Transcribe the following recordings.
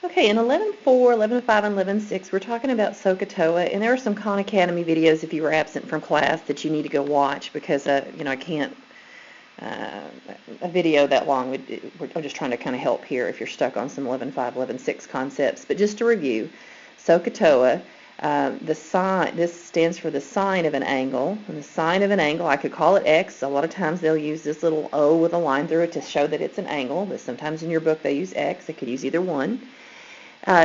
Okay, in 11.4, 11.5, and 11.6, we're talking about SOHCAHTOA, and there are some Khan Academy videos if you were absent from class that you need to go watch because, I can't, uh, a video that long, I'm just trying to kind of help here if you're stuck on some 11.5, 11.6 concepts. But just to review, SOHCAHTOA, the sign, this stands for the sine of an angle, and the sine of an angle, I could call it x. A lot of times they'll use this little O with a line through it to show that it's an angle, but sometimes in your book they use x. They could use either one.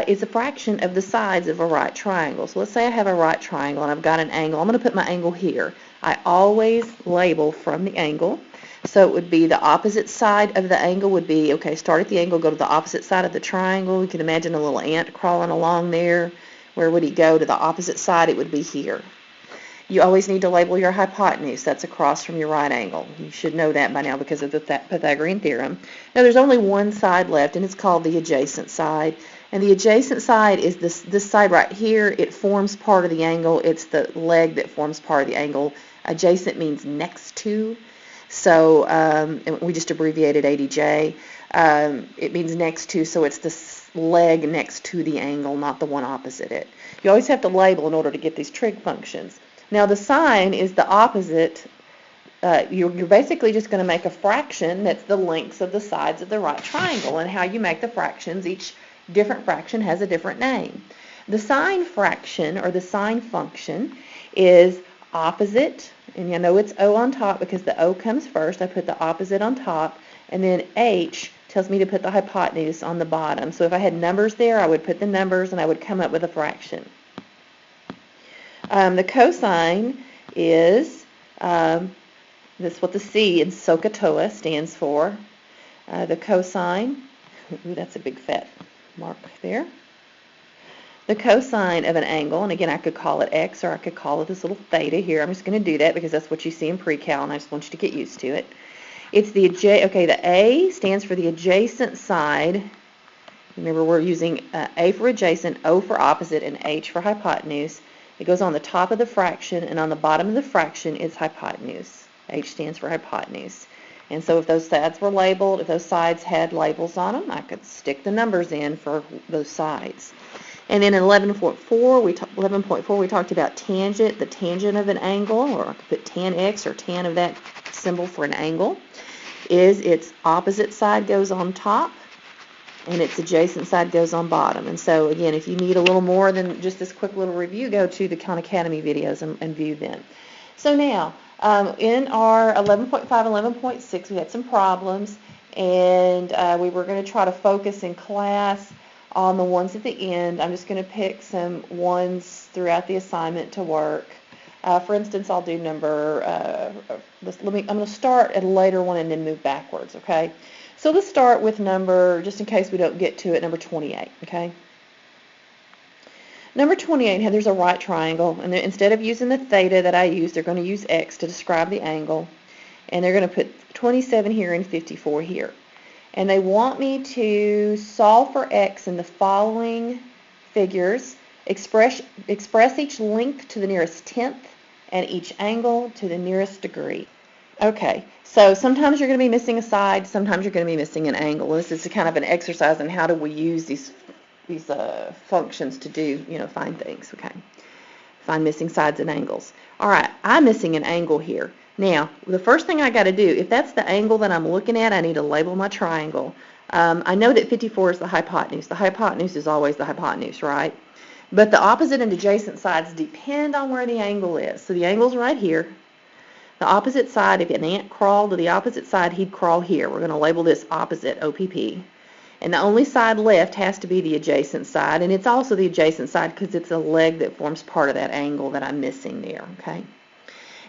Is a fraction of the sides of a right triangle. So let's say I have a right triangle and I've got an angle. I'm going to put my angle here. I always label from the angle. So it would be the opposite side of the angle would be, okay, start at the angle, go to the opposite side of the triangle. You can imagine a little ant crawling along there. Where would he go? To the opposite side, it would be here. You always need to label your hypotenuse. That's across from your right angle. You should know that by now because of the Pythagorean theorem. Now there's only one side left, and it's called the adjacent side. And the adjacent side is this side right here. It forms part of the angle. It's the leg that forms part of the angle. Adjacent means next to. So we just abbreviated ADJ. It means next to, so it's the leg next to the angle, not the one opposite it. You always have to label in order to get these trig functions. Now the sine is the opposite. You're basically just going to make a fraction that's the lengths of the sides of the right triangle, and how you make the fractions, each different fraction has a different name. The sine fraction, or the sine function, is opposite, and I know it's O on top because the O comes first. I put the opposite on top, and then H tells me to put the hypotenuse on the bottom. So if I had numbers there, I would put the numbers and I would come up with a fraction. The cosine is, that's what the C in SOHCAHTOA stands for. The cosine, ooh, that's a big fat mark there. The cosine of an angle, and again I could call it x or I could call it this little theta here. I'm just going to do that because that's what you see in pre-cal and I just want you to get used to it. It's the the A stands for the adjacent side. Remember, we're using A for adjacent, O for opposite, and H for hypotenuse. It goes on the top of the fraction, and on the bottom of the fraction is hypotenuse. H stands for hypotenuse. And so if those sides were labeled, if those sides had labels on them, I could stick the numbers in for those sides. And then in 11.4, we talked about tangent, the tangent of an angle, or I could put tan x or tan of that symbol for an angle, is its opposite side goes on top and its adjacent side goes on bottom. And so again, if you need a little more than just this quick little review, go to the Khan Academy videos and view them. So now, in our 11.5 and 11.6, we had some problems, and we were going to try to focus in class on the ones at the end. I'm just going to pick some ones throughout the assignment to work. For instance, I'll do number, I'm going to start at a later one and then move backwards, okay? So let's start with number, just in case we don't get to it, number 28, okay? Number 28, there's a right triangle, and instead of using the theta that I use, they're going to use x to describe the angle, and they're going to put 27 here and 54 here. And they want me to solve for x in the following figures, express each length to the nearest tenth, and each angle to the nearest degree. Okay, so sometimes you're going to be missing a side, sometimes you're going to be missing an angle. This is kind of an exercise in how do we use these functions to do, find things, okay? Find missing sides and angles. All right, I'm missing an angle here. Now, the first thing I got to do, if that's the angle that I'm looking at, I need to label my triangle. I know that 54 is the hypotenuse. The hypotenuse is always the hypotenuse, right? But the opposite and adjacent sides depend on where the angle is. So the angle's right here. The opposite side, if an ant crawled to the opposite side, he'd crawl here. We're going to label this opposite, OPP. And the only side left has to be the adjacent side, and it's also the adjacent side because it's a leg that forms part of that angle that I'm missing there, okay?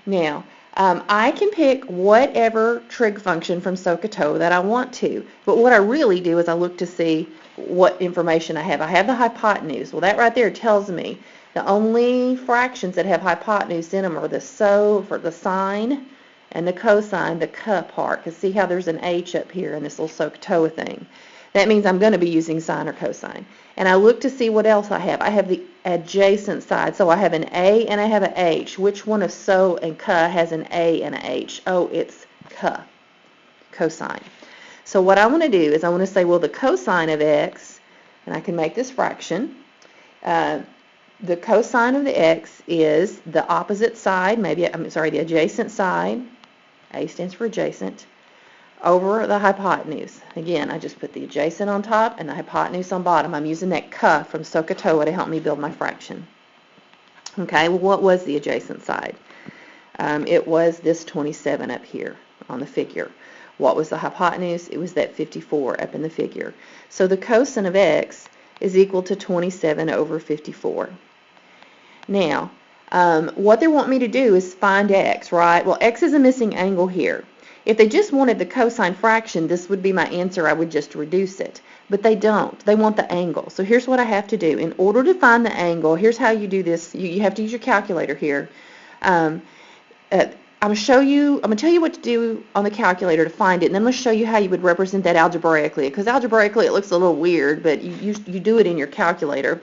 Now, I can pick whatever trig function from SOHCAHTOA that I want to, but what I really do is I look to see what information I have. I have the hypotenuse. Well, that right there tells me the only fractions that have hypotenuse in them are the for the sine and the cosine, the c part, because see how there's an h up here in this little SOHCAHTOA thing. That means I'm going to be using sine or cosine. And I look to see what else I have. I have the adjacent side. So I have an A and I have an H. Which one of SO and C has an A and an H? Oh, it's C, cosine. So what I want to do is I want to say, well, the cosine of X and I can make this fraction. The cosine of the x is the opposite side, the adjacent side, A stands for adjacent, over the hypotenuse. Again, I just put the adjacent on top and the hypotenuse on bottom. I'm using that K from SOHCAHTOA to help me build my fraction. Okay, well, what was the adjacent side? It was this 27 up here on the figure. What was the hypotenuse? It was that 54 up in the figure. So the cosine of x is equal to 27 over 54. Now, what they want me to do is find x, right? Well, x is a missing angle here. If they just wanted the cosine fraction, this would be my answer. I would just reduce it. But they don't. They want the angle. So here's what I have to do. In order to find the angle, here's how you do this. You have to use your calculator here. I'm going to tell you what to do on the calculator to find it, and then I'm going to show you how you would represent that algebraically. Because algebraically it looks a little weird, but you do it in your calculator.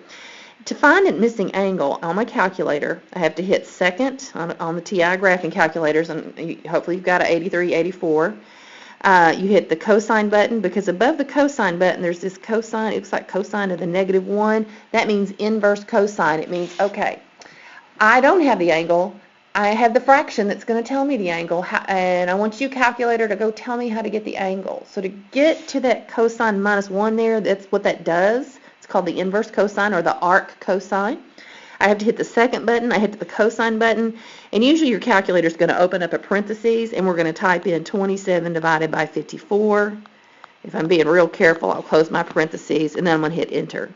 To find a missing angle on my calculator, I have to hit second on the TI graphing calculators, and hopefully you've got an 83, 84. You hit the cosine button, because above the cosine button there's this cosine. It looks like cosine of the -1. That means inverse cosine. It means, okay, I don't have the angle. I have the fraction that's going to tell me the angle, and I want you, calculator, to go tell me how to get the angle. So to get to that cosine -1 there, that's what that does. It's called the inverse cosine, or the arc cosine. I have to hit the second button, I hit the cosine button, and usually your calculator is going to open up a parentheses, and we're going to type in 27 divided by 54. If I'm being real careful, I'll close my parentheses, and then I'm going to hit enter.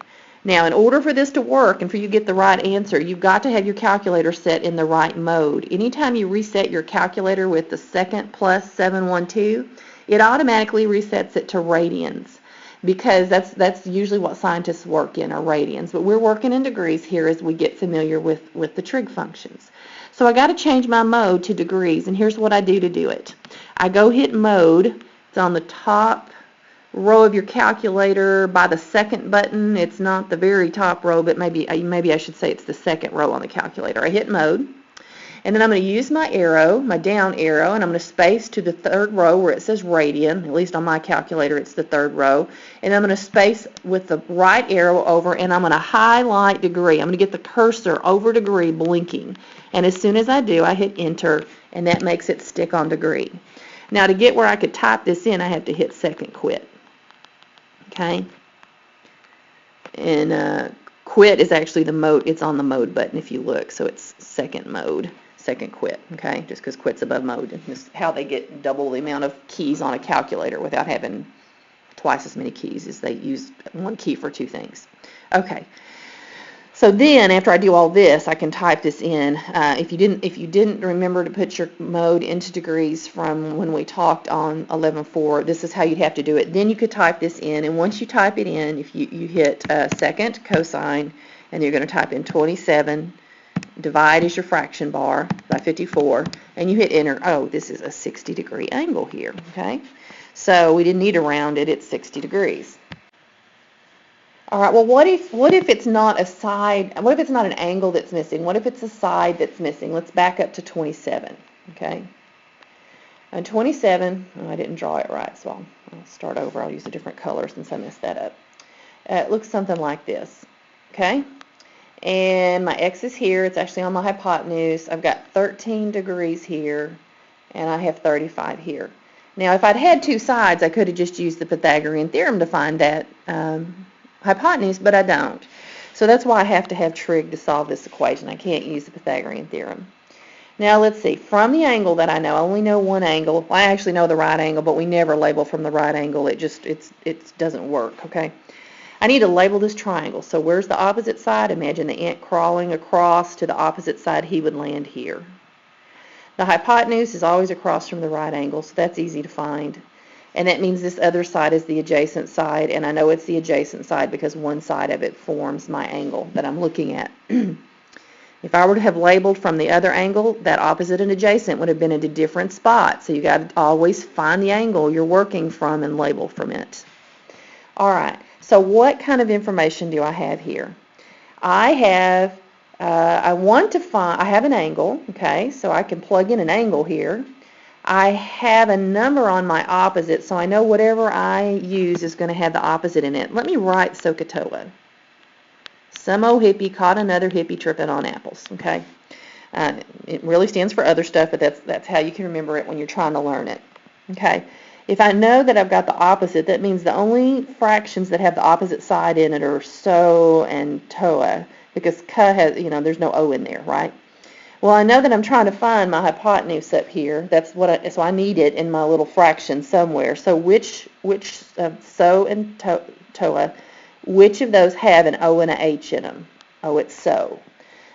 Now, in order for this to work and for you to get the right answer, you've got to have your calculator set in the right mode. Anytime you reset your calculator with the second plus 712, it automatically resets it to radians, because that's usually what scientists work in, are radians. But we're working in degrees here as we get familiar with the trig functions. So I got to change my mode to degrees, and here's what I do to do it. I go hit mode. It's on the top row of your calculator by the second button. It's not the very top row, but maybe I should say it's the second row on the calculator. I hit mode, and then I'm going to use my arrow, my down arrow, and I'm going to space to the third row where it says radian. At least on my calculator it's the third row. And I'm going to space with the right arrow over, and I'm going to highlight degree. I'm going to get the cursor over degree blinking. And as soon as I do, I hit enter, and that makes it stick on degree. Now, to get where I could type this in, I have to hit second quit. Okay? And quit is actually the mode. It's on the mode button if you look. So it's second mode, second quit. Okay? Just because quit's above mode. And this is how they get double the amount of keys on a calculator without having twice as many keys, as they use one key for two things. Okay. So then, after I do all this, I can type this in. If you didn't remember to put your mode into degrees from when we talked on 11.4, this is how you'd have to do it. Then you could type this in, and once you type it in, if you hit second cosine, and you're going to type in 27, divide is your fraction bar by 54, and you hit enter. Oh, this is a 60-degree angle here. Okay, so we didn't need to round it. It's 60 degrees. All right, well, what if it's not a side, what if it's not an angle that's missing? What if it's a side that's missing? Let's back up to 27, okay? And 27, oh, I didn't draw it right, so I'll start over. I'll use a different color since I messed that up. It looks something like this, okay? And my x is here. It's actually on my hypotenuse. I've got 13 degrees here, and I have 35 here. Now, if I'd had two sides, I could have just used the Pythagorean theorem to find that hypotenuse, but I don't. So that's why I have to have trig to solve this equation. I can't use the Pythagorean theorem. Now let's see. From the angle that I know, I only know one angle. Well, I actually know the right angle, but we never label from the right angle. It doesn't work, okay? I need to label this triangle. So where's the opposite side? Imagine the ant crawling across to the opposite side. He would land here. The hypotenuse is always across from the right angle, so that's easy to find. And that means this other side is the adjacent side, and I know it's the adjacent side because one side of it forms my angle that I'm looking at. If I were to have labeled from the other angle, that opposite and adjacent would have been at a different spot. So you got to always find the angle you're working from and label from it. All right, so what kind of information do I have here? I have, I have an angle, okay, so I can plug in an angle here. I have a number on my opposite, so I know whatever I use is going to have the opposite in it. Let me write SOHCAHTOA. Some old hippie caught another hippie tripping on apples, okay? It really stands for other stuff, but that's how you can remember it when you're trying to learn it, okay? If I know that I've got the opposite, that means the only fractions that have the opposite side in it are SO and TOA, because CA has, there's no O in there, right? Well, I know that I'm trying to find my hypotenuse up here. So I need it in my little fraction somewhere. So which SO and TOA, which of those have an O and a H in them? Oh, it's SO.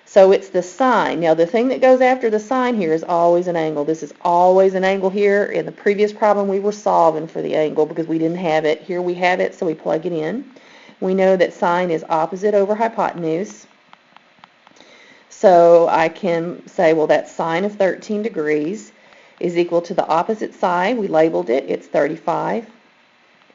So it's the sine. Now, the thing that goes after the sine here is always an angle. This is always an angle here. In the previous problem, we were solving for the angle because we didn't have it. Here we have it, so we plug it in. We know that sine is opposite over hypotenuse. So I can say, well, that sine of 13 degrees is equal to the opposite side. We labeled it. It's 35.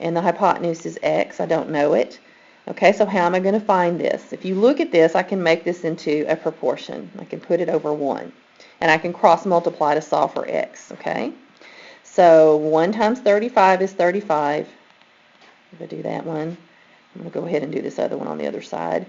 And the hypotenuse is x. I don't know it. Okay, so how am I going to find this? If you look at this, I can make this into a proportion. I can put it over 1. And I can cross multiply to solve for x, okay? So 1 times 35 is 35. I'm going to do that one. I'm going to go ahead and do this other one on the other side.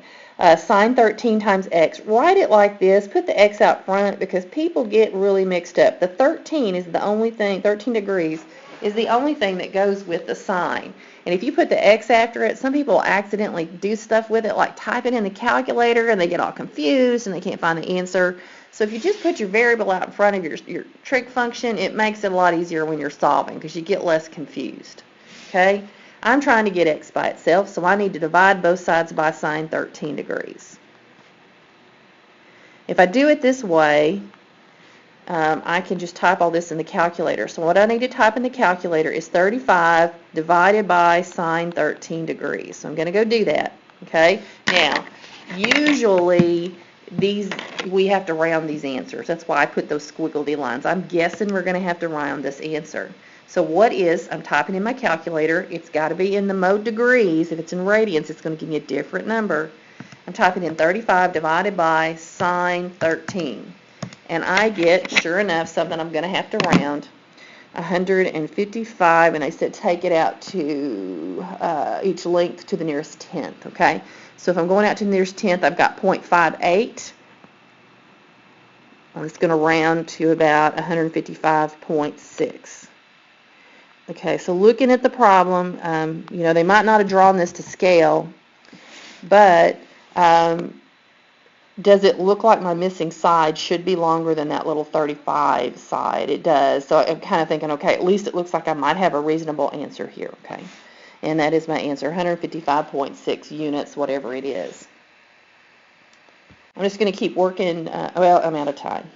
Sine 13 times x. Write it like this. Put the x out front because people get really mixed up. The 13 is the only thing, 13 degrees is the only thing that goes with the sine. And if you put the x after it, some people accidentally do stuff with it, like type it in the calculator, and they get all confused and they can't find the answer. So if you just put your variable out in front of your trig function, it makes it a lot easier when you're solving because you get less confused. Okay? I'm trying to get x by itself, so I need to divide both sides by sine 13 degrees. If I do it this way, I can just type all this in the calculator. So what I need to type in the calculator is 35 divided by sine 13 degrees. So I'm going to go do that. Okay? Now, usually we have to round these answers. That's why I put those squiggly lines. I'm guessing we're going to have to round this answer. So I'm typing in my calculator. It's got to be in the mode degrees. If it's in radians, it's going to give me a different number. I'm typing in 35 divided by sine 13. And I get, sure enough, something I'm going to have to round, 155, and I said take it out to each length to the nearest tenth, okay? So if I'm going out to the nearest tenth, I've got 0.58. It's going to round to about 155.6. Okay, so looking at the problem, they might not have drawn this to scale, but does it look like my missing side should be longer than that little 35 side? It does. So I'm kind of thinking, okay, at least it looks like I might have a reasonable answer here, okay? And that is my answer, 155.6 units, whatever it is. I'm just going to keep working. Well, I'm out of time.